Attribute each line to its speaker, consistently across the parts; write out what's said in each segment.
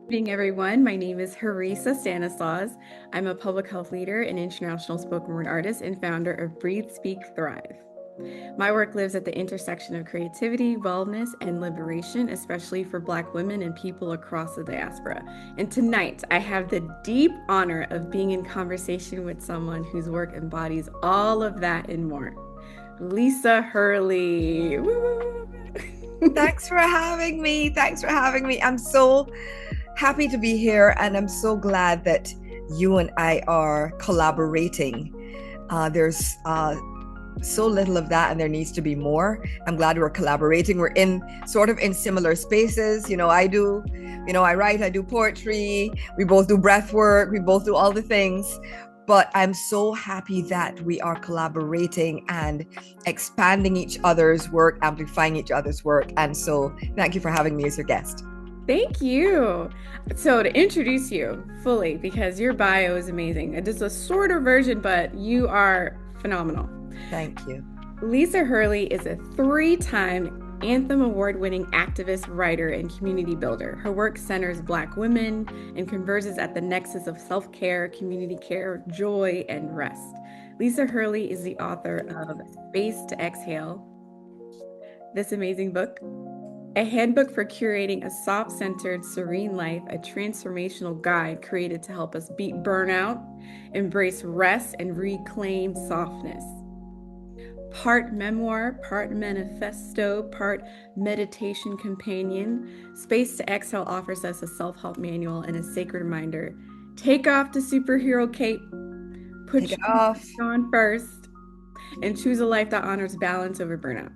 Speaker 1: Evening, everyone. My name is Herisa Stanislaus. I'm a public health leader and international spoken word artist and founder of Breathe, Speak, Thrive. My work lives at the intersection of creativity, wellness, and liberation, especially for Black women and people across the diaspora. And tonight, I have the deep honor of being in conversation with someone whose work embodies all of that and more. Lisa Hurley. Woo!
Speaker 2: Thanks for having me. Thanks for having me. I'm so happy to be here, and I'm so glad that you and I are collaborating. There's so little of that, and there needs to be more. I'm glad we're collaborating. We're in sort of in similar spaces. I write, I do poetry. We both do breath work. We both do all the things. But I'm so happy that we are collaborating and expanding each other's work, amplifying each other's work. And so thank you for having me as your guest.
Speaker 1: Thank you. So, to introduce you fully, because your bio is amazing. It is a shorter version, but you are phenomenal.
Speaker 2: Thank you.
Speaker 1: Lisa Hurley is a three-time Anthem Award-winning activist, writer, and community builder. Her work centers Black women and converges at the nexus of self-care, community care, joy, and rest. Lisa Hurley is the author of Space to Exhale, this amazing book, a handbook for curating a soft centered, serene life, a transformational guide created to help us beat burnout, embrace rest, and reclaim softness. Part memoir, part manifesto, part meditation companion, Space to Exhale offers us a self help manual and a sacred reminder. Take off the superhero cape,
Speaker 2: Take
Speaker 1: put
Speaker 2: it
Speaker 1: your
Speaker 2: off.
Speaker 1: mask on first, and choose a life that honors balance over burnout.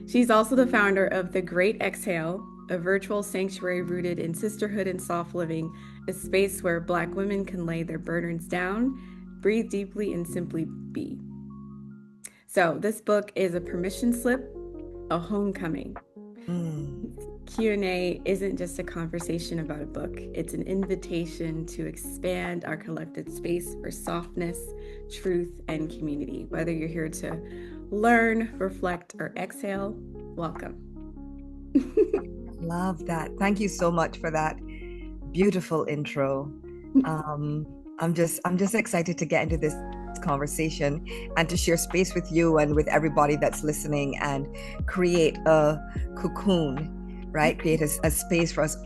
Speaker 1: She's also the founder of The Great Exhale, a virtual sanctuary rooted in sisterhood and soft living, a space where Black women can lay their burdens down, breathe deeply, and simply be. So, this book is a permission slip, a homecoming.
Speaker 2: Mm.
Speaker 1: Q&A isn't just a conversation about a book. It's an invitation to expand our collective space for softness, truth, and community. Whether you're here to learn, reflect, or exhale, welcome.
Speaker 2: Love that. Thank you so much for that beautiful intro. Um, I'm just excited to get into this conversation and to share space with you and with everybody that's listening and create a cocoon, right? Create a space for us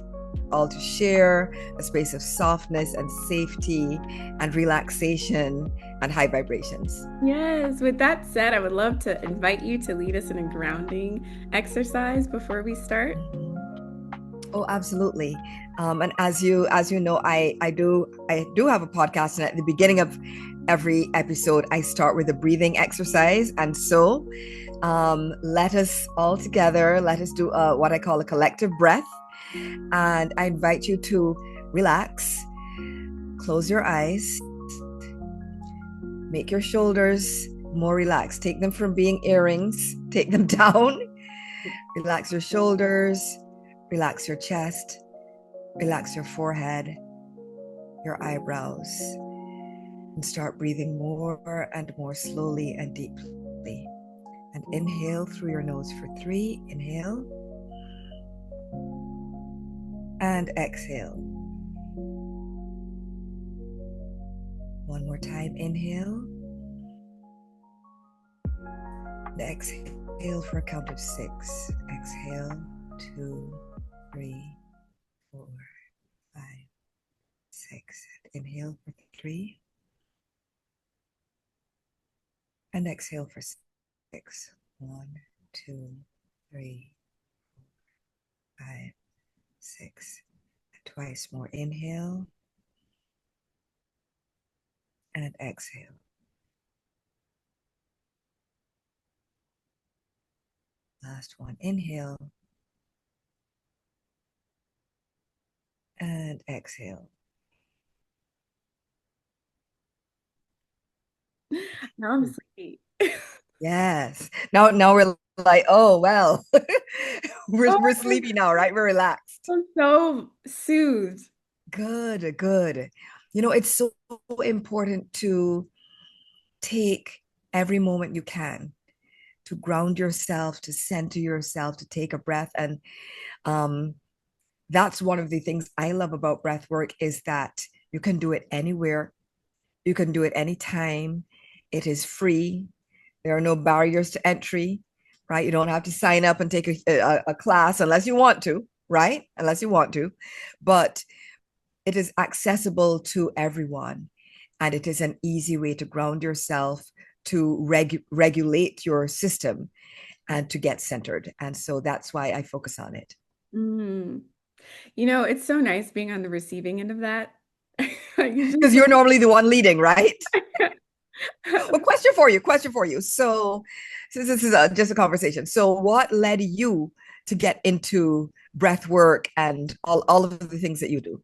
Speaker 2: all to share, a space of softness and safety and relaxation and high vibrations.
Speaker 1: Yes, with that said, I would love to invite you to lead us in a grounding exercise before we start.
Speaker 2: Oh, absolutely. And as you know, I do have a podcast, and at the beginning of every episode, I start with a breathing exercise. And so, let us all together, let us do what I call a collective breath. And I invite you to relax, close your eyes, make your shoulders more relaxed. Take them from being earrings, take them down. Relax your shoulders, relax your chest, relax your forehead, your eyebrows, and start breathing more and more slowly and deeply. And inhale through your nose for 3. Inhale. And exhale. One more time. Inhale. And exhale for a count of 6. Exhale. 2, 3, 4, 5, 6. Inhale for 3. And exhale for 6. 1, 2, 3, 5, 6. And twice more. Inhale. And exhale. Last one. Inhale. And exhale.
Speaker 1: Now I'm sleepy.
Speaker 2: Yes. Now we're like, oh well,
Speaker 1: Oh,
Speaker 2: we're sleepy now, right? We're relaxed.
Speaker 1: I'm so soothed.
Speaker 2: Good, good. It's so important to take every moment you can to ground yourself, to center yourself, to take a breath. And um, that's one of the things I love about breath work is that you can do it anywhere. You can do it anytime. It is free. There are no barriers to entry, right? You don't have to sign up and take a class unless you want to, right? Unless you want to. But it is accessible to everyone. And it is an easy way to ground yourself, to regulate your system, and to get centered. And so that's why I focus on it.
Speaker 1: Mm. It's so nice being on the receiving end of that. I usually
Speaker 2: Because
Speaker 1: feel
Speaker 2: you're normally the one leading, right?
Speaker 1: like
Speaker 2: Well, question for you. So, since this is just a conversation, so what led you to get into breath work and all of the things that you do?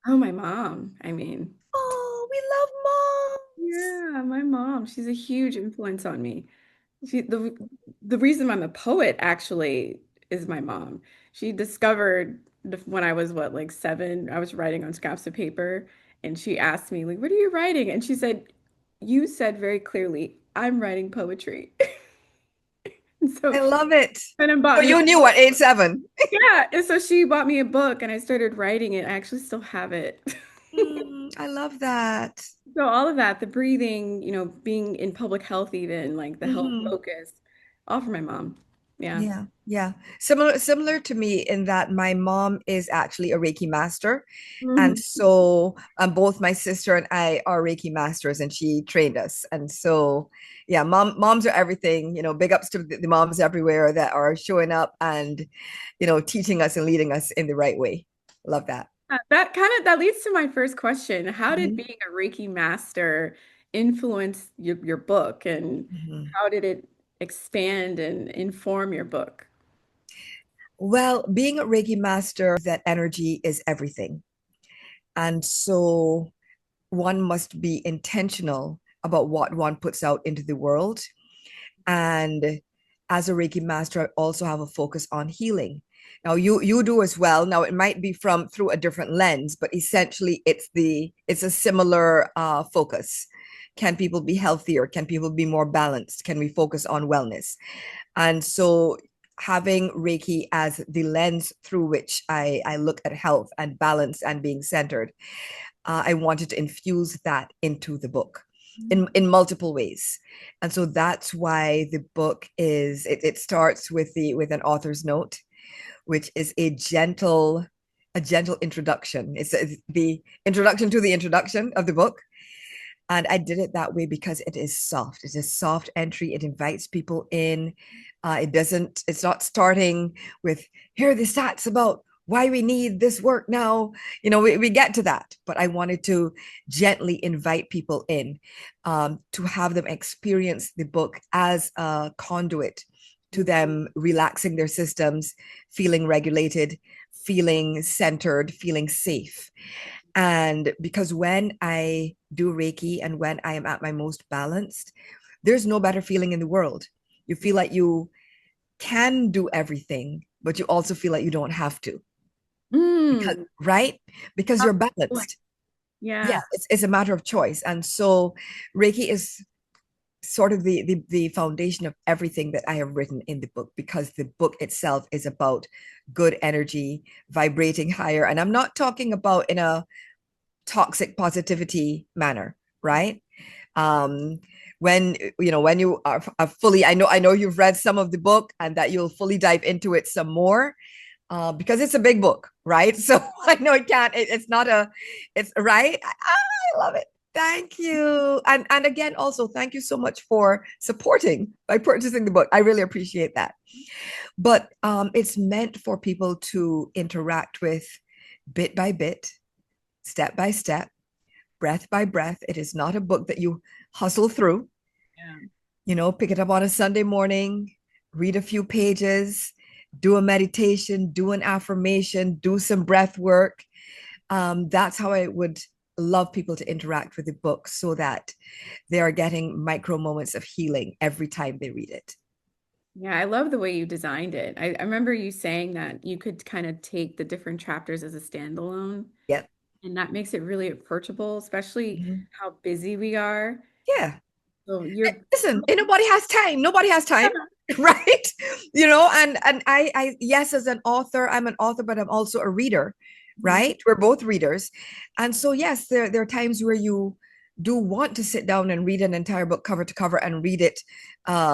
Speaker 1: oh, my mom. I mean,
Speaker 2: Oh, we love moms.
Speaker 1: yeah, my mom. She's a huge influence on me. She the reason I'm a poet actually is my mom. She discovered when I was what, like 7, I was writing on scraps of paper, and she asked me like, "What are you writing?" And she said, "You said very clearly, I'm writing poetry." And so
Speaker 2: I love it.
Speaker 1: then and bought
Speaker 2: So
Speaker 1: me a
Speaker 2: you knew at age 7.
Speaker 1: yeah, and so she bought me a book, and I started writing it. I actually still have it.
Speaker 2: I love that.
Speaker 1: So all of that, the breathing, being in public health, even like the health
Speaker 2: Hmm.
Speaker 1: focus, all for my mom. Yeah.
Speaker 2: Yeah, yeah. Similar to me in that my mom is actually a Reiki master. And
Speaker 1: Mhm.
Speaker 2: so both my sister and I are Reiki masters and she trained us. And so yeah, moms are everything, big ups to the moms everywhere that are showing up and, teaching us and leading us in the right way. Love that.
Speaker 1: That leads to my first question. How did
Speaker 2: Mhm.
Speaker 1: being a Reiki master influence your book, and
Speaker 2: Mhm.
Speaker 1: how did it expand and inform your book?
Speaker 2: Well, being a Reiki master, that energy is everything. And so one must be intentional about what one puts out into the world. And as a Reiki master, I also have a focus on healing. Now you do as well. Now it might be from through a different lens, but essentially it's a similar focus. Can people be healthier? Can people be more balanced? Can we focus on wellness? And so having Reiki as the lens through which I look at health and balance and being centered, I wanted to infuse that into the book in multiple ways. And so that's why the book it starts with an author's note, which is a gentle introduction. It's the introduction to the introduction of the book. And I did it that way because it is soft. It's a soft entry. It invites people in. It's not starting with, here are the stats about why we need this work now. We get to that, but I wanted to gently invite people in, to have them experience the book as a conduit to them relaxing their systems, feeling regulated, feeling centered, feeling safe. And because when I do Reiki and when I am at my most balanced, there's no better feeling in the world. You feel like you can do everything, but you also feel like you don't have to. Because,
Speaker 1: Mm.
Speaker 2: right? Because you're balanced. Yeah,
Speaker 1: Yeah.
Speaker 2: it's a matter of choice. And so Reiki is sort of the foundation of everything that I have written in the book, because the book itself is about good energy, vibrating higher. And I'm not talking about in a toxic positivity manner, right? Um, when you are fully, I know you've read some of the book and that you'll fully dive into it some more, because it's a big book, right? So I know it's not it's right. I love it. Thank you. And again, also thank you so much for supporting by purchasing the book. I really appreciate that. But it's meant for people to interact with bit by bit, step by step, breath by breath. It is not a book that you hustle through.
Speaker 1: Yeah.
Speaker 2: Pick it up on a Sunday morning, read a few pages, do a meditation, do an affirmation, do some breath work. That's how I would love people to interact with the book, so that they are getting micro moments of healing every time they read it.
Speaker 1: Yeah, I love the way you designed it. I remember you saying that you could kind of take the different chapters as a standalone,
Speaker 2: Yep.
Speaker 1: and that makes it really approachable, especially
Speaker 2: Mhm.
Speaker 1: how busy we are.
Speaker 2: Yeah.
Speaker 1: So you're
Speaker 2: Listen, nobody has time. Nobody has time. right? And I yes, as an author, I'm an author, but I'm also a reader,
Speaker 1: Mhm.
Speaker 2: right? We're both readers. And so yes, there are times where you do want to sit down and read an entire book cover to cover and read it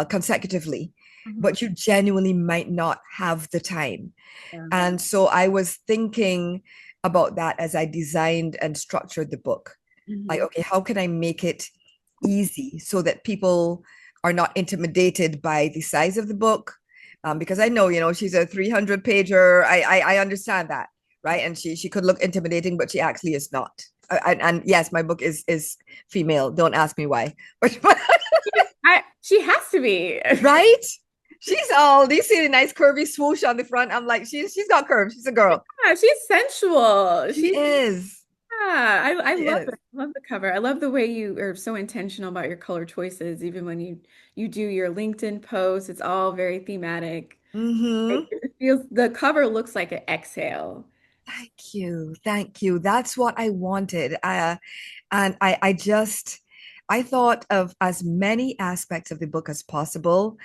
Speaker 2: consecutively,
Speaker 1: Mhm.
Speaker 2: but you genuinely might not have the time.
Speaker 1: Yeah.
Speaker 2: And so I was thinking about that as I designed and structured the book. Like,
Speaker 1: Mhm.
Speaker 2: okay, how can I make it easy so that people are not intimidated by the size of the book? Because I know, she's a 300 pager. I understand that, right? And she could look intimidating, but she actually is not. And yes, my book is female. Don't ask me why, but
Speaker 1: She has to be.
Speaker 2: right? She's all, do you see the nice curvy swoosh on the front? I'm like, she's got curves. She's a girl.
Speaker 1: Yeah, she's sensual.
Speaker 2: She is.
Speaker 1: Yeah, I
Speaker 2: She
Speaker 1: love it.
Speaker 2: is.
Speaker 1: I love the cover. I love the way you are so intentional about your color choices, even when you do your LinkedIn posts. It's all very thematic.
Speaker 2: Mm-hmm.
Speaker 1: It feels the cover looks like an exhale.
Speaker 2: Thank you. Thank you. That's what I wanted. And I thought of as many aspects of the book as possible.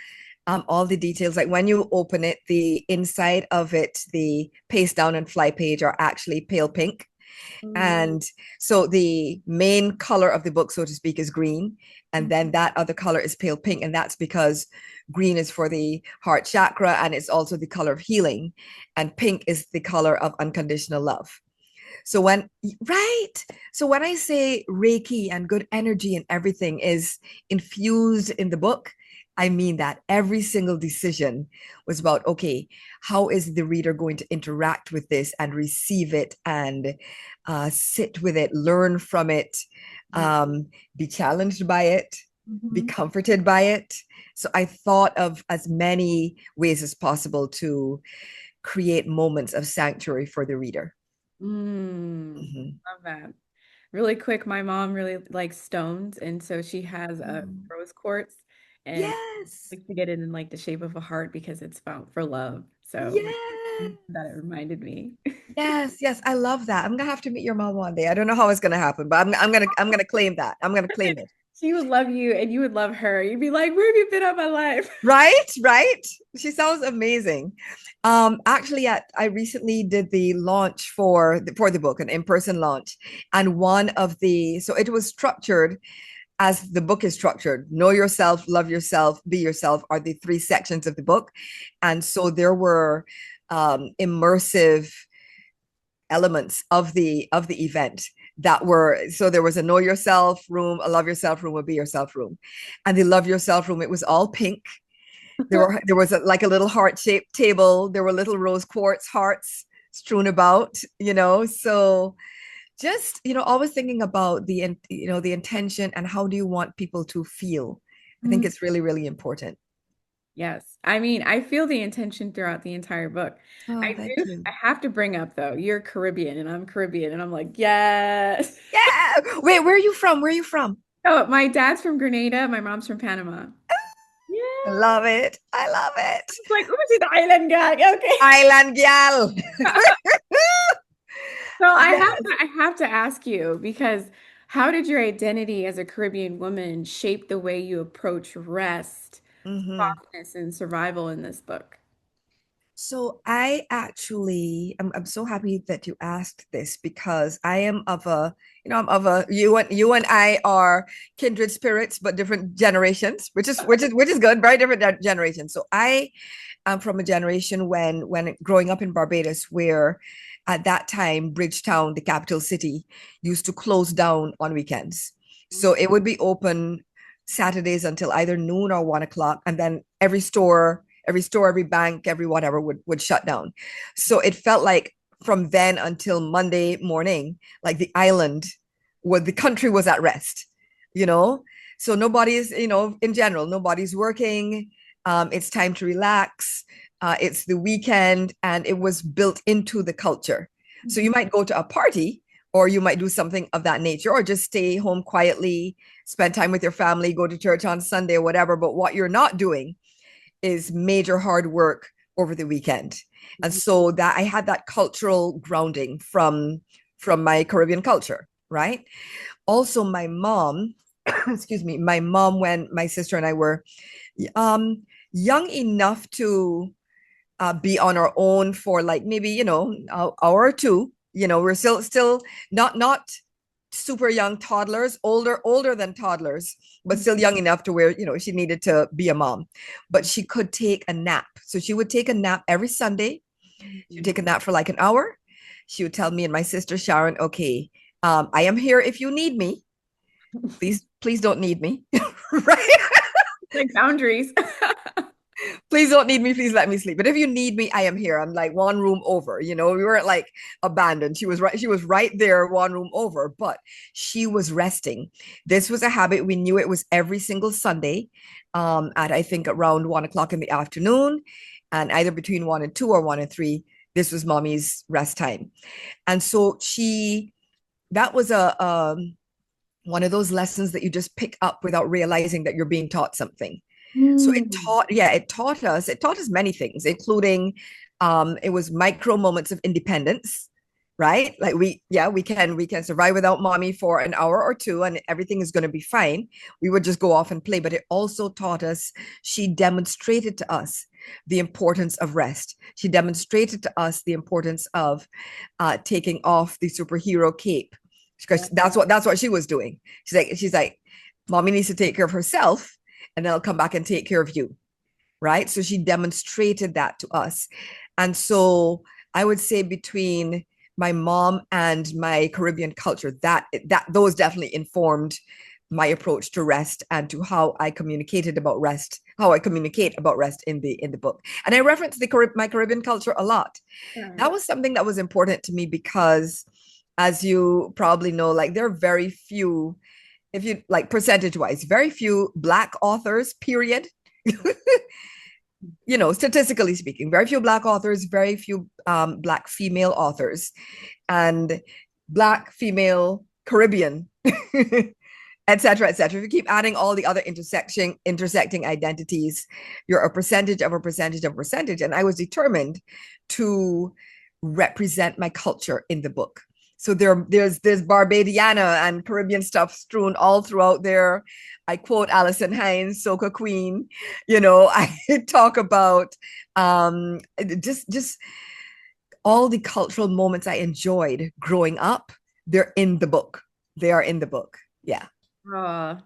Speaker 2: All the details, like when you open it, the inside of it, the paste down and fly page are actually pale pink.
Speaker 1: Mm,
Speaker 2: And so the main color of the book, so to speak, is green. And then
Speaker 1: mhm,
Speaker 2: that other color is pale pink. And that's because green is for the heart chakra and it's also the color of healing. And pink is the color of unconditional love. So right. So when I say Reiki and good energy and everything is infused in the book, I mean that every single decision was about, okay, how is the reader going to interact with this and receive it and sit with it, learn from it,
Speaker 1: mhm,
Speaker 2: be challenged by it, be
Speaker 1: mhm.
Speaker 2: comforted by it. So I thought of as many ways as possible to create moments of sanctuary for the reader. Mhm.
Speaker 1: Love that. Really quick, my mom really likes stones, and so she has a
Speaker 2: Mm.
Speaker 1: rose quartz and
Speaker 2: Yes.
Speaker 1: likes to get it in like the shape of a heart because it's found for love. So
Speaker 2: Yes.
Speaker 1: that it reminded me.
Speaker 2: Yes. Yes. I love that. I'm gonna have to meet your mom one day. I don't know how it's gonna happen, but I'm gonna claim that. I'm gonna claim it.
Speaker 1: She would love you and you would love her. You'd be like, where have you been all my life?
Speaker 2: Right? Right? She sounds amazing. Actually, I recently did the launch for the book, an in-person launch, and one of the so it was structured as the book is structured. Know yourself, love yourself, be yourself are the three sections of the book, and so there were immersive elements of the event that were so there was a know yourself room, a love yourself room, a be yourself room, and the love yourself room, it was all pink. There was like a little heart-shaped table. There were little rose quartz hearts strewn about, so just always thinking about the intention and how do you want people to feel. I think it's really, really important.
Speaker 1: Yes. I mean, I feel the intention throughout the entire book.
Speaker 2: Oh,
Speaker 1: I
Speaker 2: thank
Speaker 1: do,
Speaker 2: you.
Speaker 1: I have to bring up though, you're Caribbean and I'm Caribbean, and I'm like, yes.
Speaker 2: Yeah. Wait, where are you from? Where are you from?
Speaker 1: Oh, my dad's from Grenada, my mom's from Panama. Yeah.
Speaker 2: I love it. I love it.
Speaker 1: It's like, oh, she's the island guy. Okay.
Speaker 2: Island gal.
Speaker 1: So
Speaker 2: Yes.
Speaker 1: I have to ask you because how did your identity as a Caribbean woman shape the way you approach rest,
Speaker 2: Mhm.
Speaker 1: softness, and survival in this book?
Speaker 2: So I'm so happy that you asked this because I am of a, I'm of a, you and I are kindred spirits, but different generations, which is good, very different generations. So I am from a generation when growing up in Barbados, where at that time, Bridgetown, the capital city, used to close down on weekends. So it would be open Saturdays until either noon or 1 o'clock, and then every store, every bank, every whatever would shut down. So it felt like from then until Monday morning, like the country was at rest, you know. So nobody's, in general, nobody's working. It's time to relax. It's the weekend, and it was built into the culture. So you
Speaker 1: Mhm.
Speaker 2: might go to a party, or you might do something of that nature, or just stay home quietly, spend time with your family, go to church on Sunday or whatever. But what you're not doing is major hard work over the weekend. And so that I had that cultural grounding from my Caribbean culture, right? Also, my mom, excuse me, my mom, when my sister and I were um young enough to be on our own for like maybe an hour or two. We're still not super young toddlers, older than toddlers, but still young enough to where she needed to be a mom. But she could take a nap, so she would take a nap every Sunday. She would take a nap for like an hour. She would tell me and my sister Sharon, okay, I am here if you need me. Please don't need me. Right.
Speaker 1: Like boundaries.
Speaker 2: Please don't need me. Please let me sleep. But if you need me, I am here. I'm like one room over. We weren't like abandoned. She was right. She was right there, one room over. But she was resting. This was a habit. We knew it was every single Sunday, at I think around 1 o'clock in the afternoon, and either between 1 and 2 or 1 and 3. This was mommy's rest time, and so that was a one of those lessons that you just pick up without realizing that you're being taught something. So
Speaker 1: Mm.
Speaker 2: it taught us many things, including it was micro moments of independence, right? Like we can survive without mommy for an hour or two and everything is going to be fine. We would just go off and play. But it also taught us, she demonstrated to us the importance of rest. She demonstrated to us the importance of taking off the superhero cape, because that's what she was doing. She's like, mommy needs to take care of herself, and then I'll come back and take care of you. Right. So she demonstrated that to us. And so I would say between my mom and my Caribbean culture, that those definitely informed my approach to rest and to how I communicated about rest, how I communicate about rest in the book. And I reference my Caribbean culture a lot.
Speaker 1: Yeah.
Speaker 2: That was something that was important to me because, as you probably know, like there are very few, if you like percentage wise, very few Black authors, period. Statistically speaking, very few Black authors, very few Black female authors, and Black female Caribbean, et cetera, et cetera. If you keep adding all the other intersecting identities, you're a percentage of a percentage of a percentage. And I was determined to represent my culture in the book. So there's Barbadiana and Caribbean stuff strewn all throughout there. I quote Alison Hines, Soca Queen. I talk about just all the cultural moments I enjoyed growing up. They're in the book. They are in the book. Yeah.
Speaker 1: Uh,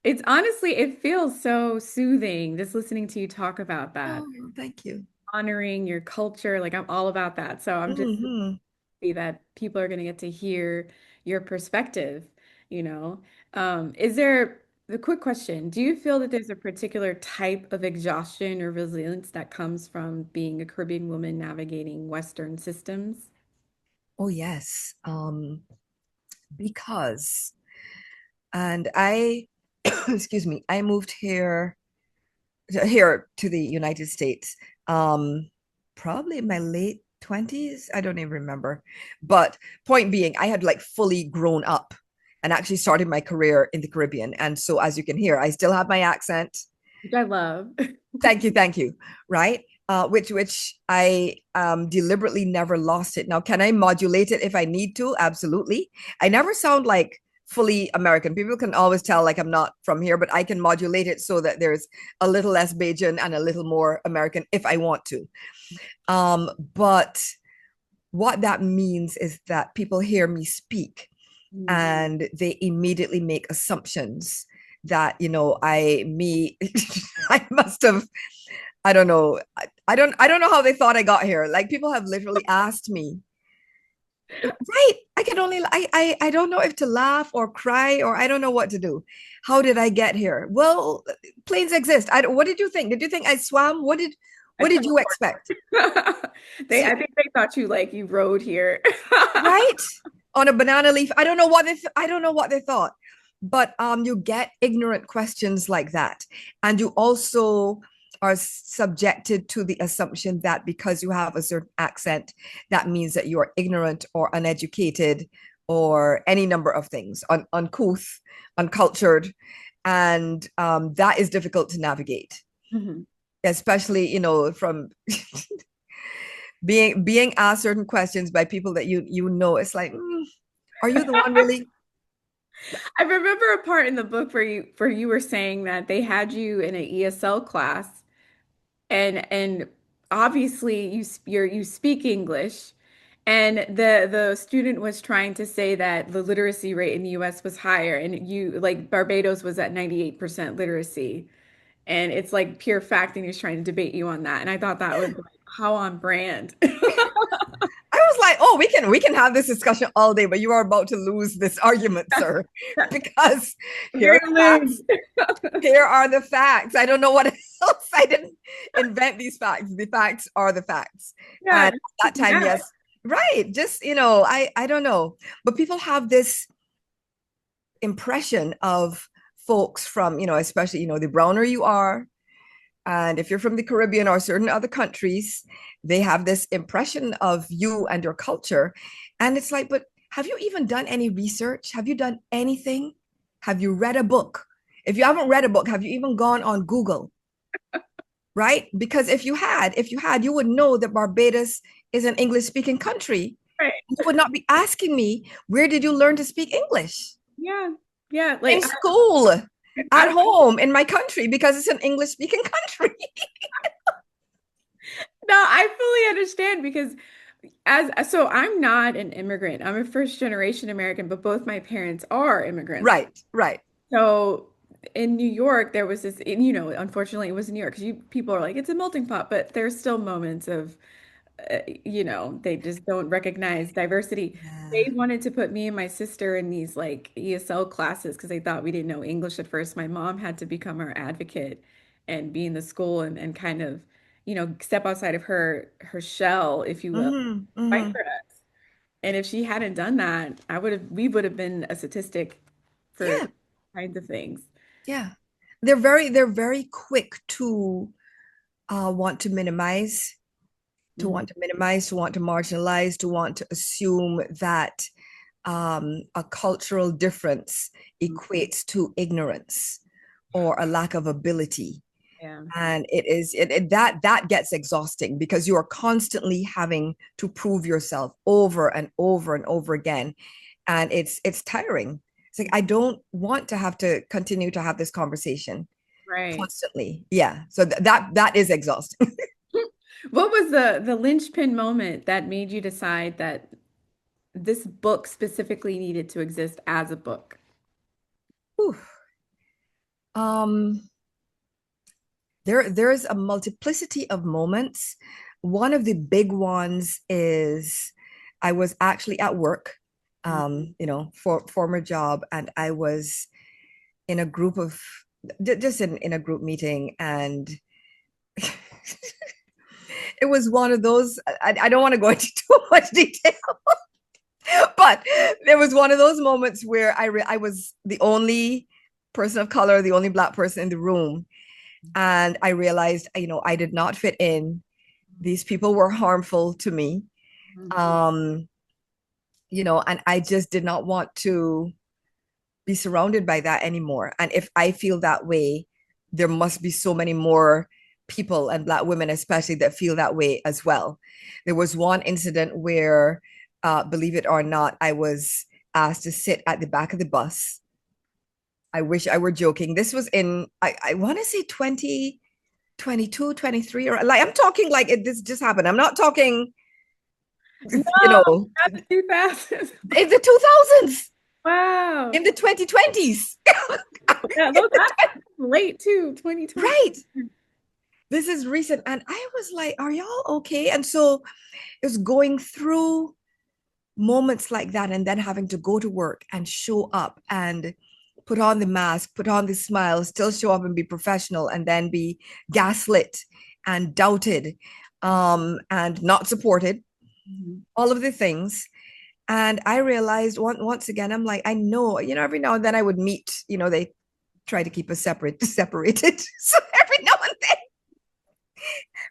Speaker 1: it's honestly, it feels so soothing just listening to you talk about that,
Speaker 2: Oh, thank you.
Speaker 1: honoring your culture. Like I'm all about that. So I'm just
Speaker 2: Hmm.
Speaker 1: happy that people are going to get to hear your perspective, you know. Is there the quick question, do you feel that there's a particular type of exhaustion or resilience that comes from being a Caribbean woman navigating Western systems?
Speaker 2: Oh, yes. Because, and I, excuse me, I moved here to the United States, probably in my late 20s. I don't even remember. But point being, I had like fully grown up and actually started my career in the Caribbean. And so, as you can hear, I still have my accent.
Speaker 1: Which I love.
Speaker 2: Thank you. Right. Which I deliberately never lost it. Now, can I modulate it if I need to? Absolutely. I never sound like fully American. People can always tell like I'm not from here, but I can modulate it so that there's a little less Bajan and a little more American if I want to. But what that means is that people hear me speak
Speaker 1: Mm.
Speaker 2: and they immediately make assumptions that I must have, I don't know. I don't know how they thought I got here. Like people have literally asked me, right? I can only I don't know if to laugh or cry or I don't know what to do. How did I get here? Well, planes exist. What did you think? Did you think I swam?
Speaker 1: I
Speaker 2: What did you
Speaker 1: teleport.
Speaker 2: expect?
Speaker 1: I think they thought you like you rode here.
Speaker 2: Right? On a banana leaf. I don't know what they thought. But you get ignorant questions like that. And you also are subjected to the assumption that because you have a certain accent, that means that you are ignorant or uneducated or any number of things, uncouth, uncultured. And that is difficult to navigate,
Speaker 1: Mhm.
Speaker 2: especially, from being asked certain questions by people that it's like, are you the one really?
Speaker 1: I remember a part in the book where you were saying that they had you in an ESL class and obviously you speak English, and the student was trying to say that the literacy rate in the US was higher, and you like Barbados was at 98% literacy, and it's like pure fact, and he was trying to debate you on that, and I thought that was like how on brand.
Speaker 2: I was like, oh, we can have this discussion all day, but you are about to lose this argument, sir, because here
Speaker 1: You're
Speaker 2: are
Speaker 1: gonna
Speaker 2: the facts.
Speaker 1: lose.
Speaker 2: Here are the facts. I don't know what else. I didn't invent these facts. The facts are the facts.
Speaker 1: Yeah,
Speaker 2: And
Speaker 1: just
Speaker 2: at that time,
Speaker 1: yeah,
Speaker 2: yes, right. Just, I don't know. But people have this impression of folks from, especially, the browner you are, and if you're from the Caribbean or certain other countries, they have this impression of you and your culture. And it's like, but have you even done any research? Have you done anything? Have you read a book? If you haven't read a book, have you even gone on Google? Right? Because if you had, you would know that Barbados is an English speaking country.
Speaker 1: right.
Speaker 2: You would not be asking me, where did you learn to speak English?
Speaker 1: Yeah, yeah.
Speaker 2: In
Speaker 1: Like
Speaker 2: school,
Speaker 1: I
Speaker 2: at home, in my country, because it's an English speaking country.
Speaker 1: no, I fully understand because as so I'm not an immigrant. I'm a first generation American, but both my parents are immigrants.
Speaker 2: Right, right.
Speaker 1: So in New York, there was this, and, unfortunately, it was in New York because people are like, it's a melting pot, but there's still moments of, they just don't recognize diversity.
Speaker 2: Yeah.
Speaker 1: They wanted to put me and my sister in these like ESL classes because they thought we didn't know English at first. My mom had to become our advocate and be in the school and kind of, step outside of her shell, if you will,
Speaker 2: Mm-hmm,
Speaker 1: fight
Speaker 2: mm-hmm.
Speaker 1: for us. And if she hadn't done that, we would have been a statistic for
Speaker 2: Yeah,
Speaker 1: kinds of things.
Speaker 2: yeah. They're very quick to want to minimize, to
Speaker 1: Mhm.
Speaker 2: want to minimize, to want to marginalize, to want to assume that a cultural difference equates to ignorance or a lack of ability.
Speaker 1: Yeah.
Speaker 2: And that gets exhausting because you are constantly having to prove yourself over and over and over again, and it's tiring. It's like I don't want to have to continue to have this conversation
Speaker 1: Right.
Speaker 2: constantly. Yeah, so that is exhausting.
Speaker 1: What was the linchpin moment that made you decide that this book specifically needed to exist as a book?
Speaker 2: Whew. um there's a multiplicity of moments. One of the big ones is I was actually at work, for former job, and I was in a group of just in a group meeting, and it was one of those. I don't want to go into too much detail, but there was one of those moments where I was the only person of color, the only Black person in the room, and I realized, I did not fit in. These people were harmful to me.
Speaker 1: Mhm.
Speaker 2: Um, and I just did not want to be surrounded by that anymore. And if I feel that way, there must be so many more people, and Black women especially, that feel that way as well. There was one incident where, believe it or not, I was asked to sit at the back of the bus. I wish I were joking. This was in, I want to say 2022, 23, or like, I'm talking like this just happened. I'm not talking,
Speaker 1: No,
Speaker 2: you know,
Speaker 1: that's too fast.
Speaker 2: in the 2000s,
Speaker 1: Wow.
Speaker 2: in the 2020s.
Speaker 1: Yeah,
Speaker 2: In
Speaker 1: those
Speaker 2: the
Speaker 1: that's late too, 2020.
Speaker 2: right. This is recent. And I was like, are y'all okay? And so it was going through moments like that, and then having to go to work and show up and put on the mask, put on the smile, still show up and be professional, and then be gaslit and doubted, and not supported,
Speaker 1: Mhm.
Speaker 2: all of the things. And I realized once again, I'm like, I know, every now and then I would meet, they try to keep us separated. So every now and then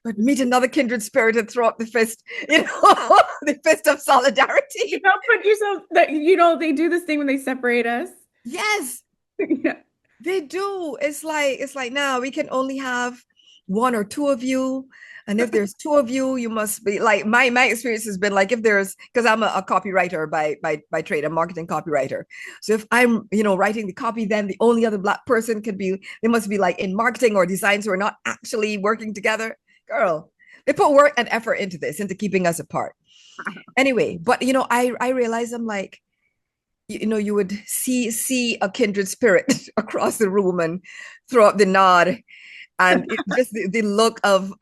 Speaker 2: but meet another kindred spirit and throw up the fist, the fist of
Speaker 1: You
Speaker 2: solidarity.
Speaker 1: don't put yourself that they do this thing when they separate us.
Speaker 2: Yes,
Speaker 1: Yeah.
Speaker 2: they do. It's like now we can only have one or two of you. And if there's two of you, you must be like my experience has been like if there's because I'm a copywriter by trade, a marketing copywriter. So if I'm writing the copy, then the only other Black person could be they must be like in marketing or design, so we're not actually working together. girl, they put work and effort into this, into keeping us apart. Anyway, but I realized I'm like, you would see a kindred spirit across the room and throw up the nod, and just the look of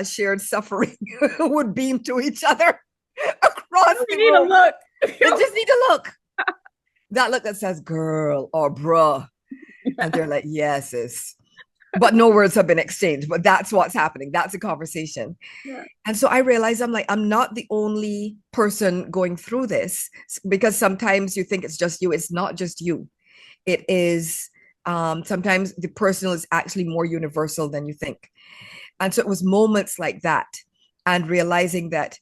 Speaker 2: shared suffering would beam to each other across
Speaker 1: We
Speaker 2: the
Speaker 1: need a
Speaker 2: room.
Speaker 1: look.
Speaker 2: They just need to look. That look that says girl or bruh. And they're like, yes, sis. But no words have been exchanged. But that's what's happening. That's a conversation.
Speaker 1: Yeah.
Speaker 2: And so I realized I'm like, I'm not the only person going through this, because sometimes you think it's just you. It's not just you. It is sometimes the personal is actually more universal than you think. And so it was moments like that, and realizing that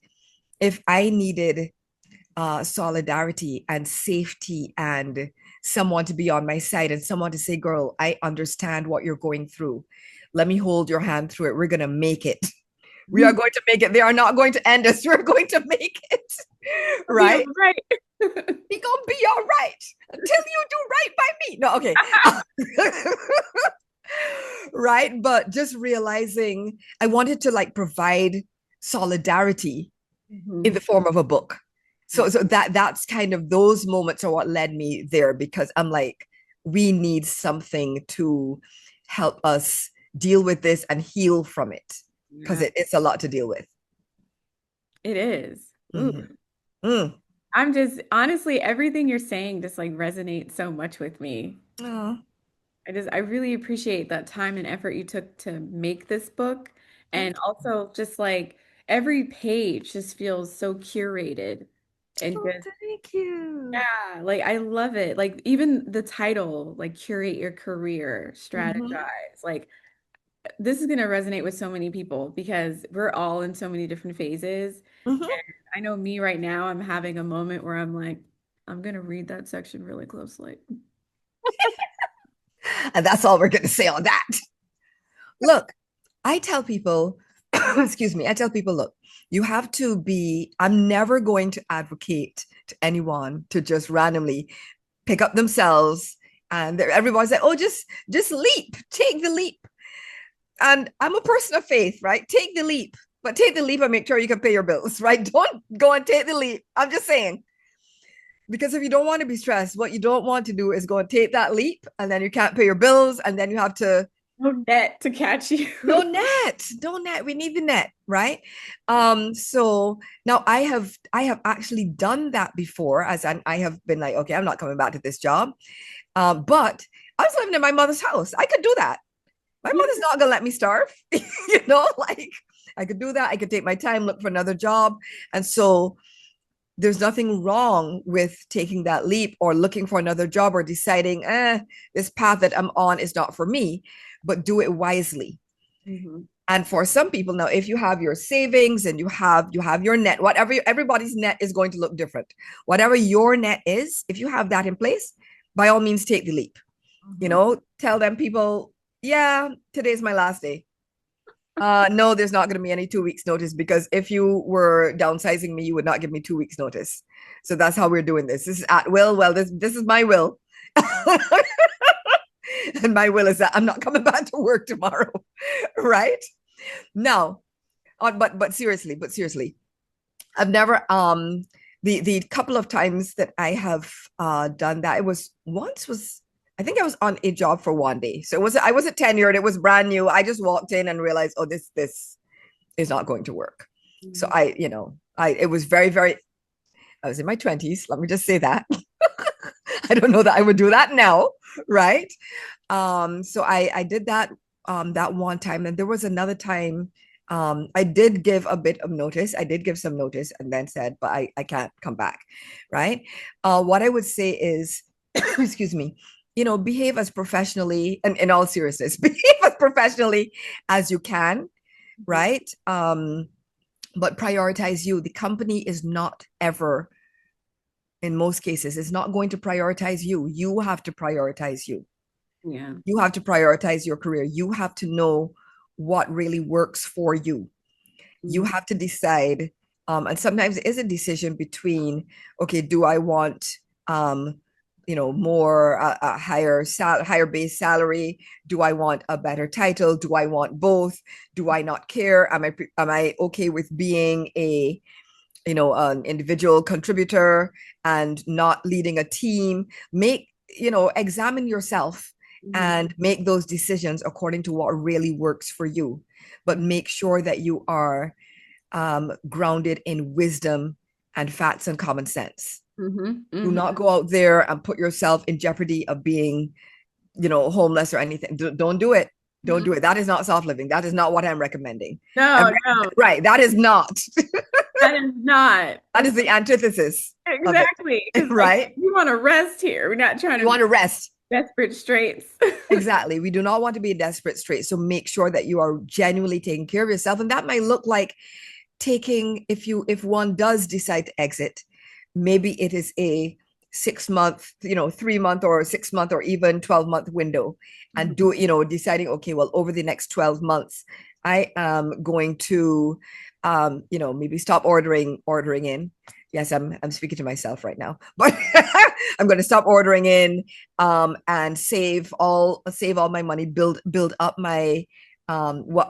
Speaker 2: if I needed solidarity and safety and someone to be on my side and someone to say, girl, I understand what you're going through. Let me hold your hand through it. We're going to make it. We are going to make it. They are not going to end us. We're going to make it. Right?
Speaker 1: Right.
Speaker 2: We're going to be all right until you do right by me. No, okay. Right. But just realizing I wanted to like provide solidarity in the form of a book. So that's kind of, those moments are what led me there, because I'm like, we need something to help us deal with this and heal from it, because it's a lot to deal with.
Speaker 1: It is. Ooh.
Speaker 2: Mm.
Speaker 1: I'm just honestly, everything you're saying just like resonates so much with me.
Speaker 2: Oh,
Speaker 1: I really appreciate that time and effort you took to make this book. And also just like every page just feels so curated and just,
Speaker 2: thank you.
Speaker 1: yeah, like I love it. Like even the title, like curate your career,
Speaker 2: Mhm.
Speaker 1: strategize. Like this is going to resonate with so many people because we're all in so many different phases.
Speaker 2: Mhm.
Speaker 1: And I know me right now, I'm having a moment where I'm like, I'm going to read that section really closely.
Speaker 2: And that's all we're going to say on that. Look, I tell people, excuse me, I tell people, look, you have to be, I'm never going to advocate to anyone to just randomly pick up themselves, and everybody's like, oh, just leap, take the leap. And I'm a person of faith, right? Take the leap, but take the leap and make sure you can pay your bills, right? Don't go and take the leap. I'm just saying, because if you don't want to be stressed, what you don't want to do is go and take that leap, and then you can't pay your bills, and then you have to,
Speaker 1: No net to catch you.
Speaker 2: no net, we need the net, right? So now I have actually done that before, as I have been like, okay, I'm not coming back to this job. But I was living in my mother's house. I could do that. My
Speaker 1: Yeah.
Speaker 2: mother's not gonna let me starve. Like, I could do that. I could take my time, look for another job. And so there's nothing wrong with taking that leap or looking for another job or deciding, this path that I'm on is not for me, but do it wisely.
Speaker 1: Mhm.
Speaker 2: And for some people now, if you have your savings and you have your net, whatever, everybody's net is going to look different. Whatever your net is, if you have that in place, by all means take the leap.
Speaker 1: Mhm.
Speaker 2: Tell them, people, yeah, today's my last day. No, there's not going to be any 2 weeks notice, because if you were downsizing me, you would not give me 2 weeks notice. So that's how we're doing this. This is at will. Well, this is my will. And my will is that I'm not coming back to work tomorrow. Right? Now, but seriously, I've never the couple of times that I have done that, it was once was I think I was on a job for one day. So I wasn't tenured, it was brand new. I just walked in and realized, oh, this is not going to work. So
Speaker 1: Mhm.
Speaker 2: I it was very, very, I was in my 20s, let me just say that. I don't know that I would do that now, right? So I did that that one time, and there was another time I did give a bit of notice. I did give some notice and then said, but I can't come back, right? What I would say is, excuse me, behave as professionally, and in all seriousness, behave as professionally as you can, right? But prioritize you. The company is not ever, in most cases, is not going to prioritize you. You have to prioritize you.
Speaker 1: Yeah.
Speaker 2: You have to prioritize your career. You have to know what really works for you. You
Speaker 1: Mhm.
Speaker 2: have to decide. And sometimes it is a decision between, okay, do I want, um, more a higher base salary? Do I want a better title? Do I want both? Do I not care? Am I okay with being an individual contributor and not leading a team? Examine yourself
Speaker 1: Mhm.
Speaker 2: and make those decisions according to what really works for you, but make sure that you are grounded in wisdom and facts and common sense.
Speaker 1: Mhm.
Speaker 2: Do
Speaker 1: Mhm.
Speaker 2: not go out there and put yourself in jeopardy of being, homeless or anything. Don't do it. Don't
Speaker 1: Mhm.
Speaker 2: do it. That is not soft living. That is not what I'm recommending.
Speaker 1: No, no,
Speaker 2: Right. That is not.
Speaker 1: that is not.
Speaker 2: That is the antithesis of it.
Speaker 1: Exactly. Because like
Speaker 2: Right.
Speaker 1: we want to rest here. We're not trying
Speaker 2: We
Speaker 1: to be
Speaker 2: want to rest.
Speaker 1: desperate straits.
Speaker 2: Exactly. We do not want to be a desperate straight. So make sure that you are genuinely taking care of yourself. And that might look like taking, if one does decide to exit, maybe it is a 6 month, 3 month or 6 month or even 12-month window, and
Speaker 1: Mhm.
Speaker 2: deciding, okay, well, over the next 12 months, I am going to, maybe stop ordering in. Yes, I'm speaking to myself right now, but I'm going to stop ordering in, and save all my money, build up my, what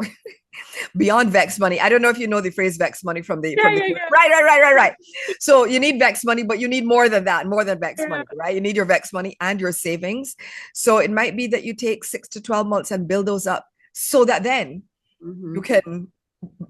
Speaker 2: beyond vex money. I don't know if you know the phrase vex money from the
Speaker 1: Yeah,
Speaker 2: from the
Speaker 1: yeah,
Speaker 2: right. So you need vex money, but you need more than that, more than vex
Speaker 1: yeah.
Speaker 2: money, right? You need your vex money and your savings. So it might be that you take 6 to 12 months and build those up, so that then you
Speaker 1: Mhm.
Speaker 2: can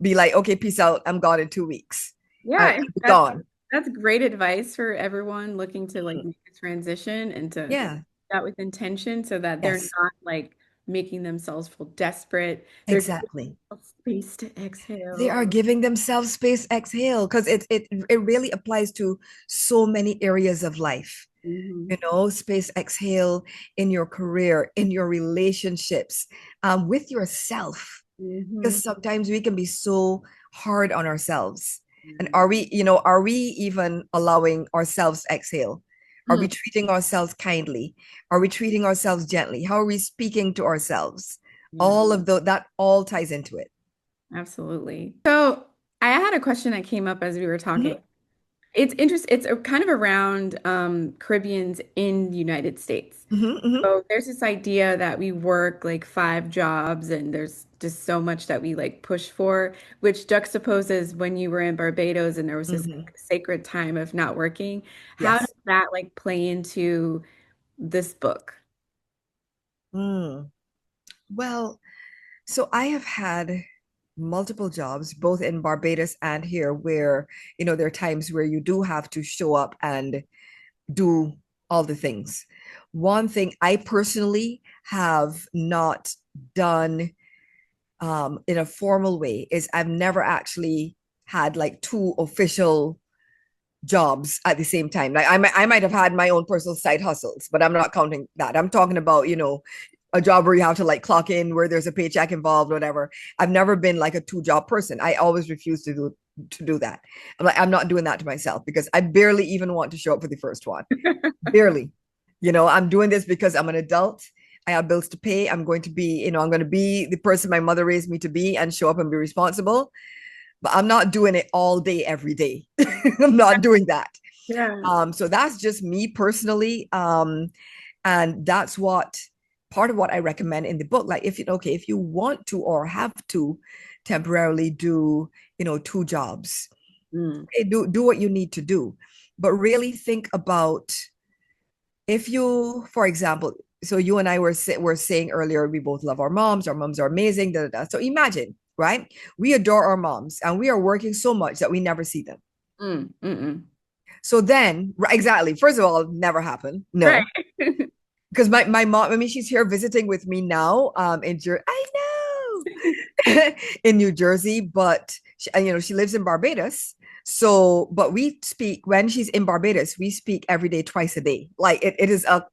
Speaker 2: be like, okay, peace out. I'm gone in 2 weeks. I'm
Speaker 1: Yeah,
Speaker 2: gone.
Speaker 1: that's great advice for everyone looking to like make a transition and to do
Speaker 2: Yeah.
Speaker 1: that with intention so that they're
Speaker 2: Yes.
Speaker 1: not like making themselves feel desperate. They're giving
Speaker 2: Exactly.
Speaker 1: themselves space to
Speaker 2: They
Speaker 1: exhale.
Speaker 2: are giving themselves space, exhale, because it really applies to so many areas of life.
Speaker 1: Mhm.
Speaker 2: Space, exhale in your career, in your relationships, with yourself,
Speaker 1: Mhm.
Speaker 2: because sometimes we can be so hard on ourselves. And
Speaker 1: Mhm.
Speaker 2: are we even allowing ourselves to exhale? Are we
Speaker 1: Mm,
Speaker 2: treating ourselves kindly? Are we treating ourselves gently? How are we speaking to ourselves?
Speaker 1: yeah,
Speaker 2: All of that all ties into it.
Speaker 1: absolutely. So I had a question that came up as we were talking.
Speaker 2: Mhm,
Speaker 1: It's interesting. It's kind of around Caribbeans in the United States.
Speaker 2: mhm, mhm.
Speaker 1: So there's this idea that we work like 5 jobs and there's just so much that we like push for, which juxtaposes when you were in Barbados and there was this
Speaker 2: Mhm.
Speaker 1: like, sacred time of not working. How
Speaker 2: Yes.
Speaker 1: does that like play into this book?
Speaker 2: Mm. Well, so I have had multiple jobs, both in Barbados and here, where, there are times where you do have to show up and do all the things. One thing I personally have not done, in a formal way, is I've never actually had like two official jobs at the same time. Like I might have had my own personal side hustles, but I'm not counting that. I'm talking about, a job where you have to like clock in, where there's a paycheck involved, whatever. I've never been like a two-job person. I always refuse to do that. I'm not doing that to myself, because I barely even want to show up for the first one. Barely. I'm doing this because I'm an adult. I have bills to pay. I'm going to be the person my mother raised me to be and show up and be responsible. But I'm not doing it all day, every day. I'm not doing that.
Speaker 1: Yeah.
Speaker 2: So that's just me personally. And that's part of what I recommend in the book. Like, if you want to or have to temporarily do, two jobs,
Speaker 1: Mm.
Speaker 2: okay, do what you need to do. But really think about, if you, for example, so you and I were saying earlier, we both love our moms. Our moms are amazing. Da, da, da. So imagine, right? We adore our moms and we are working so much that we never see them.
Speaker 1: Mm. Mm-mm.
Speaker 2: So then, exactly. First of all, never happened.
Speaker 1: Right.
Speaker 2: No, because my mom, I mean, she's here visiting with me now, I know, in New Jersey, but she lives in Barbados. So, but we speak, when she's in Barbados, we speak every day, twice a day. Like it is a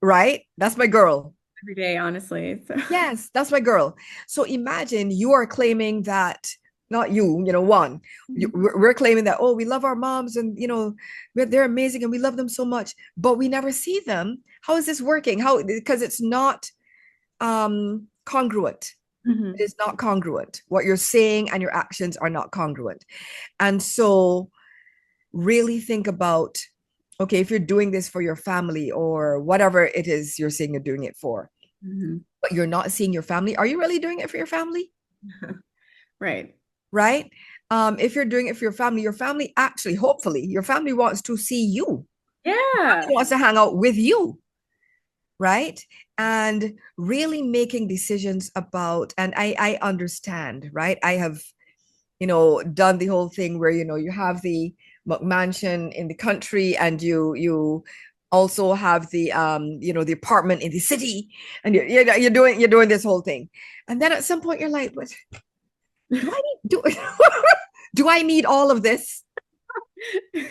Speaker 2: right. That's my girl.
Speaker 1: Every day, honestly. So.
Speaker 2: Yes, that's my girl. So imagine you are claiming that, not you, one, we're claiming that, oh, we love our moms, and, they're amazing and we love them so much, but we never see them. How is this working? Because it's not congruent. It
Speaker 1: Mhm.
Speaker 2: is not congruent. What you're saying and your actions are not congruent. And so really think about, Okay, if you're doing this for your family or whatever it is you're saying you're doing it for,
Speaker 1: Mhm.
Speaker 2: but you're not seeing your family, are you really doing it for your family?
Speaker 1: Right.
Speaker 2: Right? If you're doing it for your family actually, hopefully, your family wants to see you,
Speaker 1: Yeah.
Speaker 2: wants to hang out with you, right? And really making decisions about, and I understand, right? I have, done the whole thing where, you have the mansion in the country and you also have the the apartment in the city, and you're doing this whole thing. And then at some point you're like, what do I need do do I need all of this?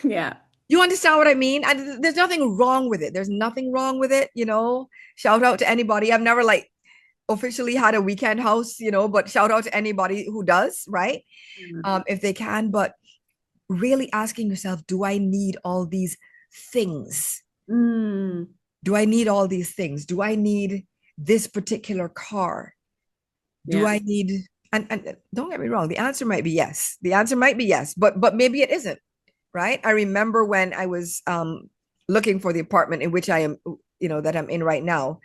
Speaker 1: Yeah.
Speaker 2: You understand what I mean? And there's nothing wrong with it. There's nothing wrong with it. Shout out to anybody. I've never like officially had a weekend house, but shout out to anybody who does, right?
Speaker 1: Mhm.
Speaker 2: If they can. But really asking yourself, do I need all these things?
Speaker 1: Mm.
Speaker 2: Do I need all these things? Do I need this particular car? Do
Speaker 1: Yeah.
Speaker 2: I need, and don't get me wrong, the answer might be yes. The answer might be yes, but maybe it isn't, right? I remember when I was looking for the apartment in which I am, that I'm in right now.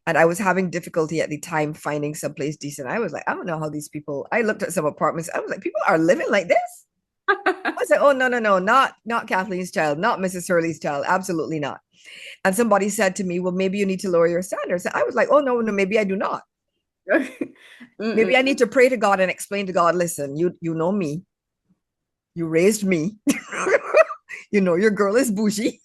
Speaker 2: And I was having difficulty at the time finding someplace decent. I was like, I don't know how these people, I looked at some apartments. I was like, people are living like this? I was like, oh, no, no, no, not Kathleen's child, not Mrs. Hurley's child. Absolutely not. And somebody said to me, well, maybe you need to lower your standards. I was like, oh, no, no, maybe I do not.
Speaker 1: Mm-mm.
Speaker 2: Maybe I need to pray to God and explain to God, listen, you know me. You raised me. Your girl is bougie.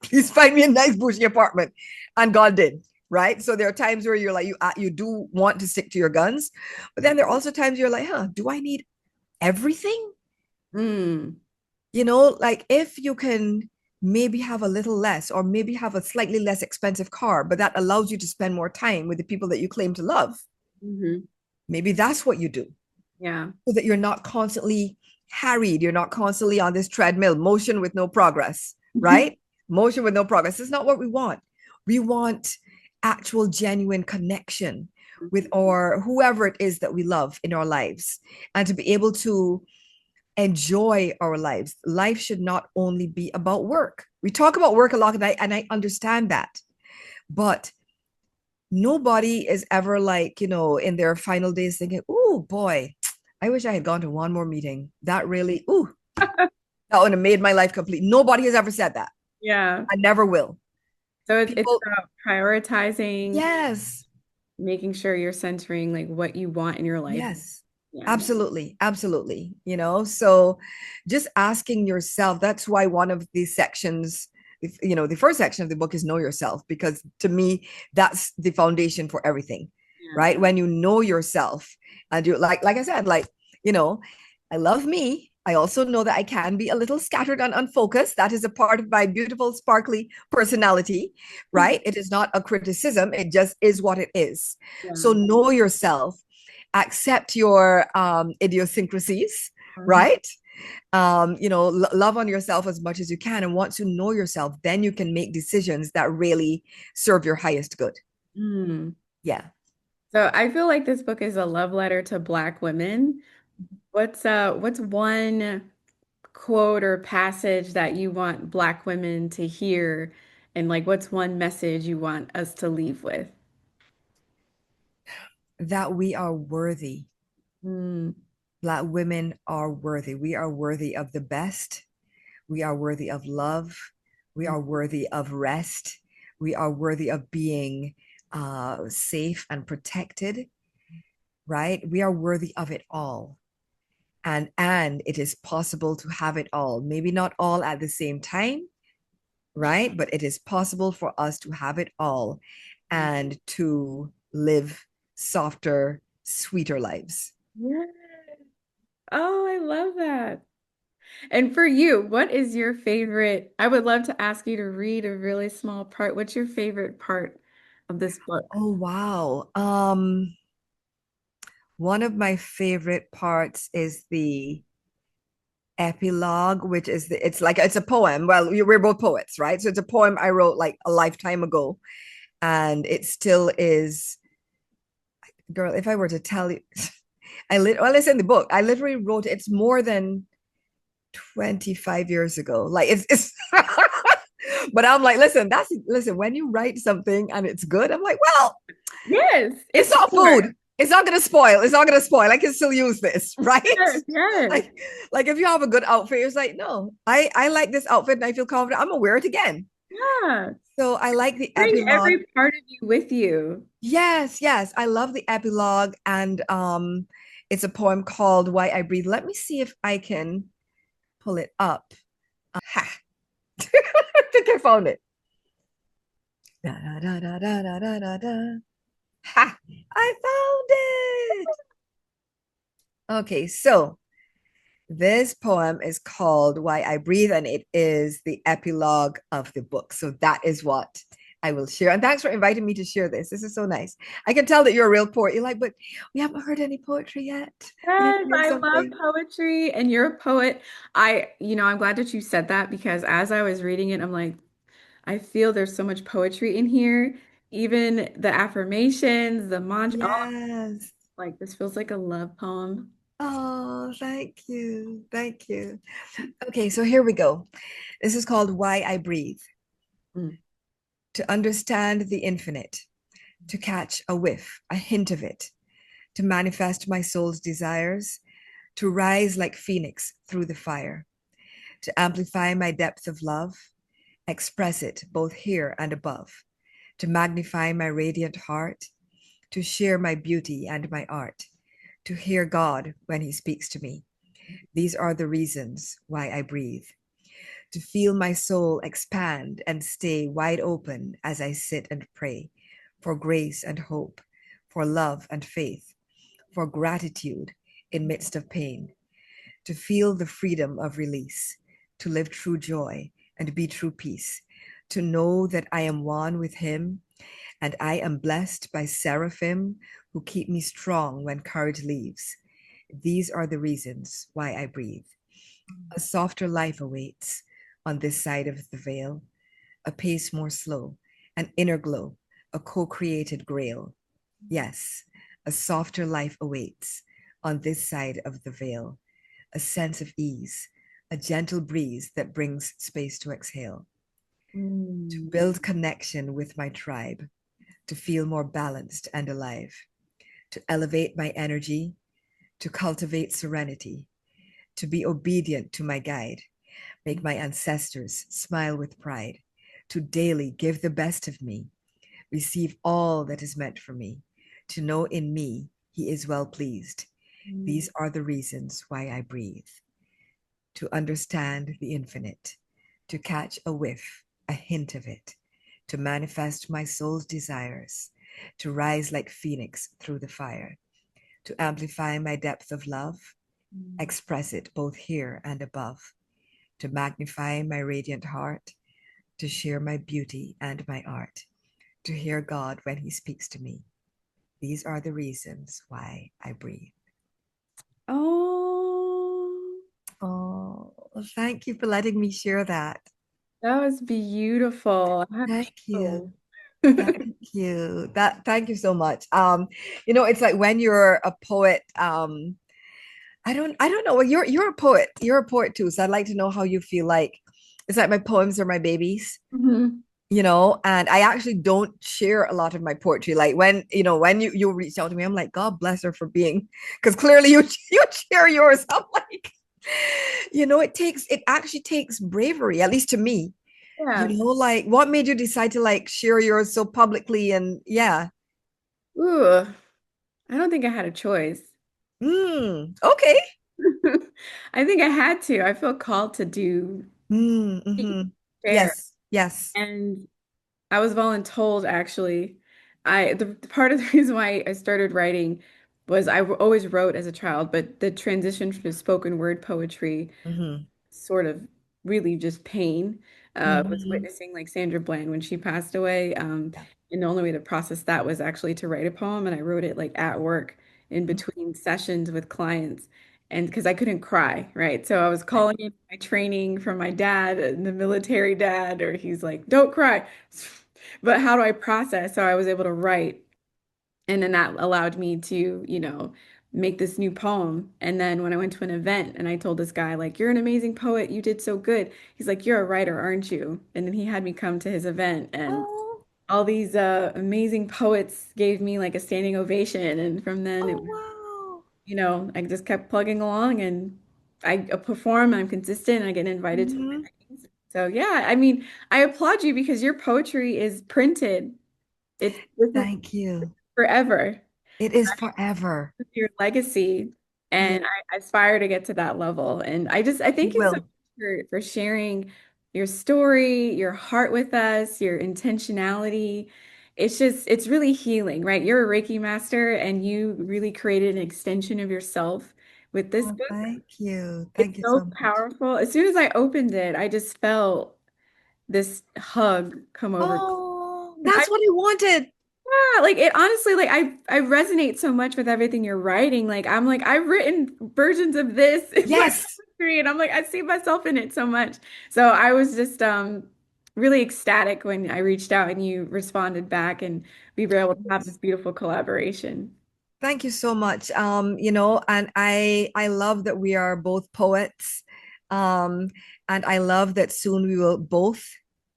Speaker 2: Please find me a nice bougie apartment. And God did. Right. So there are times where you're like, you do want to stick to your guns. But then there are also times you're like, do I need everything?
Speaker 1: Mm.
Speaker 2: Like if you can maybe have a little less or maybe have a slightly less expensive car, but that allows you to spend more time with the people that you claim to love.
Speaker 1: Mhm.
Speaker 2: Maybe that's what you do
Speaker 1: Yeah.
Speaker 2: so that you're not constantly harried. You're not constantly on this treadmill, motion with no progress, right? Motion with no progress. It's not what we want. We want actual, genuine connection with our whoever it is that we love in our lives and to be able to enjoy our lives. Life should not only be about work. We talk about work a lot, and I understand that. But nobody is ever like, in their final days thinking, oh boy, I wish I had gone to one more meeting. That really, that would have made my life complete. Nobody has ever said that.
Speaker 1: Yeah.
Speaker 2: I never will.
Speaker 1: So it's
Speaker 2: People,
Speaker 1: about prioritizing,
Speaker 2: yes,
Speaker 1: making sure you're centering like what you want in your life.
Speaker 2: yes,
Speaker 1: Yeah.
Speaker 2: absolutely, absolutely. So just asking yourself, that's why one of these sections, the first section of the book is know yourself, because to me, that's the foundation for everything,
Speaker 1: Yeah.
Speaker 2: right? When you know yourself and you like I said, like, you know, I love me. I also know that I can be a little scattered and unfocused. That is a part of my beautiful, sparkly personality, right? It is not a criticism. It just is what it is. So
Speaker 1: Yeah.
Speaker 2: know yourself, accept your idiosyncrasies,
Speaker 1: Mhm.
Speaker 2: right? Love on yourself as much as you can. And once you know yourself, then you can make decisions that really serve your highest good.
Speaker 1: Mm.
Speaker 2: Yeah.
Speaker 1: So I feel like this book is a love letter to Black women. What's one quote or passage that you want Black women to hear, and like what's one message you want us to leave with?
Speaker 2: That we are worthy.
Speaker 1: Mm.
Speaker 2: Black women are worthy. We are worthy of the best. We are worthy of love. We are worthy of rest. We are worthy of being safe and protected, right? We are worthy of it all. And it is possible to have it all. Maybe not all at the same time, right? But it is possible for us to have it all and to live softer, sweeter lives.
Speaker 1: Yeah. Oh, I love that. And for you, what is your favorite? I would love to ask you to read a really small part. What's your favorite part of this book?
Speaker 2: Oh, wow. One of my favorite parts is the epilogue, which is it's a poem. Well, we're both poets, right? So it's a poem I wrote like a lifetime ago, and it still is. Girl, if I were to tell you, well, it's in the book. I literally wrote it's more than 25 years ago. Like it's but I'm like, listen, when you write something and it's good, I'm like, well,
Speaker 1: Yes,
Speaker 2: it's
Speaker 1: it's
Speaker 2: not
Speaker 1: yours.
Speaker 2: food. It's not gonna spoil. It's not gonna spoil. I can still use this, right?
Speaker 1: Yes, yes.
Speaker 2: Like, like if you have a good outfit, it's like, no, I like this outfit and I feel confident. I'm gonna wear it again.
Speaker 1: Yeah.
Speaker 2: So I like the
Speaker 1: Bring
Speaker 2: epilogue.
Speaker 1: every part of you with you.
Speaker 2: Yes, yes. I love the epilogue. And it's a poem called Why I Breathe. Let me see if I can pull it up. Ha. I think I found it. Da, da, da, da, da, da, da, da. Ha! I found it. Okay, so this poem is called Why I Breathe, and it is the epilogue of the book. So that is what I will share. And thanks for inviting me to share this. This is so nice. I can tell that you're a real poet. You're like, but we haven't heard any poetry yet. We need to
Speaker 1: Yes,
Speaker 2: hear
Speaker 1: I love
Speaker 2: something.
Speaker 1: poetry and you're a poet. I'm glad that you said that because as I was reading it, I'm like, I feel there's so much poetry in here. Even the affirmations, the mantra, all
Speaker 2: Yes.
Speaker 1: like this feels like a love poem.
Speaker 2: Oh, thank you. Thank you. Okay, so here we go. This is called Why I Breathe.
Speaker 1: Mm.
Speaker 2: To understand the infinite, to catch a whiff, a hint of it, to manifest my soul's desires, to rise like phoenix through the fire, to amplify my depth of love, express it both here and above, to magnify my radiant heart, to share my beauty and my art, to hear God when He speaks to me. These are the reasons why I breathe. To feel my soul expand and stay wide open as I sit and pray for grace and hope, for love and faith, for gratitude in midst of pain, to feel the freedom of release, to live true joy and be true peace, to know that I am one with Him and I am blessed by seraphim who keep me strong when courage leaves. These are the reasons why I breathe. A softer life awaits on this side of the veil, a pace more slow, an inner glow, a co created grail. Yes, a softer life awaits on this side of the veil, a sense of ease, a gentle breeze that brings space to exhale, to
Speaker 1: Mm.
Speaker 2: build connection with my tribe, to feel more balanced and alive, to elevate my energy, to cultivate serenity, to be obedient to my guide, make my ancestors smile with pride, to daily give the best of me, receive all that is meant for me, to know in me He is well pleased.
Speaker 1: Mm.
Speaker 2: These are the reasons why I breathe. To understand the infinite, to catch a whiff, a hint of it, to manifest my soul's desires, to rise like phoenix through the fire, to amplify my depth of love,
Speaker 1: Mm.
Speaker 2: express it both here and above, to magnify my radiant heart, to share my beauty and my art, to hear God when He speaks to me. These are the reasons why I breathe.
Speaker 1: Oh,
Speaker 2: Oh, thank you for letting me share that.
Speaker 1: that was beautiful. I have
Speaker 2: Thank you.
Speaker 1: chills.
Speaker 2: Thank you. Thank you so much. It's like when you're a poet, I don't know. Well, you're a poet. You're a poet too. So I'd like to know how you feel like it's like my poems are my babies,
Speaker 1: Mhm.
Speaker 2: and I actually don't share a lot of my poetry. Like when you reached out to me, I'm like, God bless her for being because clearly you share yours. I'm like, it actually takes bravery, at least to me.
Speaker 1: Yeah.
Speaker 2: Like what made you decide to like share yours so publicly and yeah.
Speaker 1: Ooh, I don't think I had a choice.
Speaker 2: Okay.
Speaker 1: I think I had to. I feel called to do
Speaker 2: Mm-hmm.
Speaker 1: fair.
Speaker 2: Yes, yes.
Speaker 1: And I was voluntold actually. The part of the reason why I started writing was always wrote as a child, but the transition to spoken word poetry
Speaker 2: Mm-hmm.
Speaker 1: sort of really just pain. Was
Speaker 2: Mm-hmm.
Speaker 1: witnessing like Sandra Bland when she passed away.
Speaker 2: Yeah.
Speaker 1: And the only way to process that was actually to write a poem. And I wrote it like at work in
Speaker 2: Mhm.
Speaker 1: between sessions with clients. And because I couldn't cry, right? So I was
Speaker 2: Right.
Speaker 1: calling in my training from my dad, the military dad, or he's like, don't cry. But how do I process? So I was able to write and then that allowed me to, make this new poem. And then when I went to an event and I told this guy, like, you're an amazing poet, you did so good. He's like, you're a writer, aren't you? And then he had me come to his event, and
Speaker 2: Oh,
Speaker 1: all these amazing poets gave me like a standing ovation. And from then,
Speaker 2: oh, wow.
Speaker 1: I just kept plugging along, and I perform, I'm consistent, and I get invited to
Speaker 2: Hmm.
Speaker 1: things. So yeah, I mean, I applaud you because your poetry is printed. This is
Speaker 2: Thank you.
Speaker 1: forever.
Speaker 2: It is forever.
Speaker 1: Your legacy,
Speaker 2: Yeah,
Speaker 1: and I aspire to get to that level. And I
Speaker 2: you
Speaker 1: thank you so much
Speaker 2: will.
Speaker 1: for sharing your story, your heart with us, your intentionality. It's really healing, right? You're a Reiki master, and you really created an extension of yourself with this
Speaker 2: Oh,
Speaker 1: book.
Speaker 2: thank you.
Speaker 1: It's
Speaker 2: Thank you
Speaker 1: so
Speaker 2: so much.
Speaker 1: powerful. As soon as I opened it, I just felt this hug come over.
Speaker 2: Oh, that's what I wanted.
Speaker 1: Yeah, like it honestly, like I resonate so much with everything you're writing. Like I'm like I've written versions of this in my
Speaker 2: Yes.
Speaker 1: poetry, and I'm like I see myself in it so much. So I was just really ecstatic when I reached out and you responded back, and we were able to have this beautiful collaboration.
Speaker 2: Thank you so much. And I love that we are both poets. And I love that soon we will both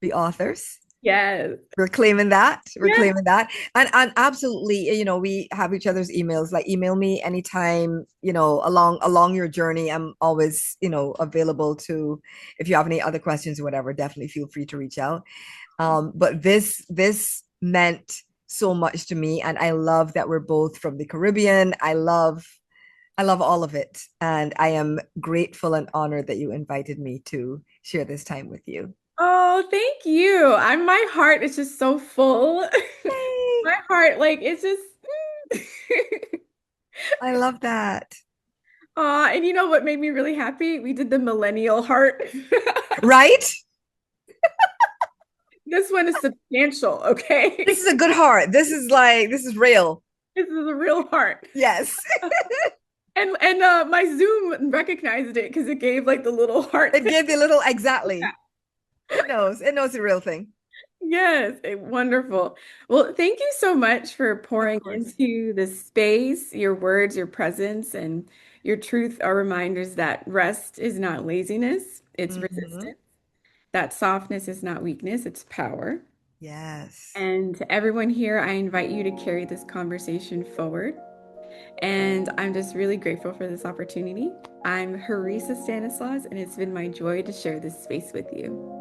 Speaker 2: be authors.
Speaker 1: Yes.
Speaker 2: We're claiming that. We're
Speaker 1: Yes.
Speaker 2: claiming that. And absolutely, we have each other's emails. Like email me anytime, along your journey. I'm always, available to if you have any other questions or whatever, definitely feel free to reach out. But this meant so much to me, and I love that we're both from the Caribbean. I love all of it, and I am grateful and honored that you invited me to share this time with you.
Speaker 1: Oh, thank you. My heart is just so full.
Speaker 2: Yay!
Speaker 1: My heart, like it's just
Speaker 2: I love that.
Speaker 1: and you know what made me really happy? We did the millennial heart.
Speaker 2: Right?
Speaker 1: This one is substantial,
Speaker 2: This
Speaker 1: okay?
Speaker 2: is a good heart. This is real.
Speaker 1: This is a real heart.
Speaker 2: Yes.
Speaker 1: And my Zoom recognized it because it gave like the little heart
Speaker 2: It
Speaker 1: thing.
Speaker 2: gave you a little exactly. It knows. It knows the real thing.
Speaker 1: Yes, wonderful. Well, thank you so much for
Speaker 2: Of
Speaker 1: pouring
Speaker 2: course.
Speaker 1: into the space. Your words, your presence, and your truth are reminders that rest is not laziness, it's
Speaker 2: Hmm.
Speaker 1: resistance. That softness is not weakness, it's power.
Speaker 2: Yes.
Speaker 1: And to everyone here, I invite you to carry this conversation forward. And I'm just really grateful for this opportunity. I'm Herisa Stanislaus, and it's been my joy to share this space with you.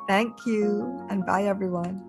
Speaker 2: Thank you. And bye, everyone.